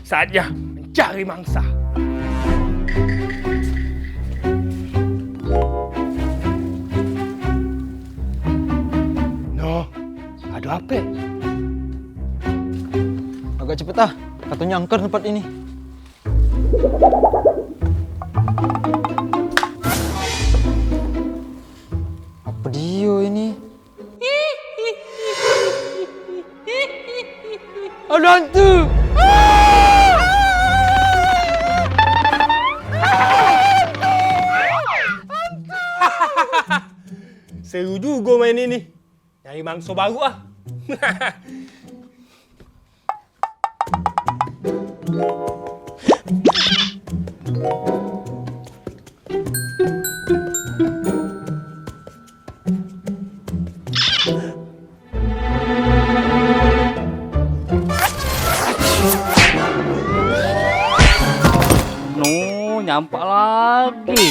Saatnya mencari mangsa. No, ada apa? Agak cepet ah, katanya angker tempat ini. Apa dia ini? Ada hantu! Seru juga main ini. Nyari mangsa baru ah. No, nyampak lagi.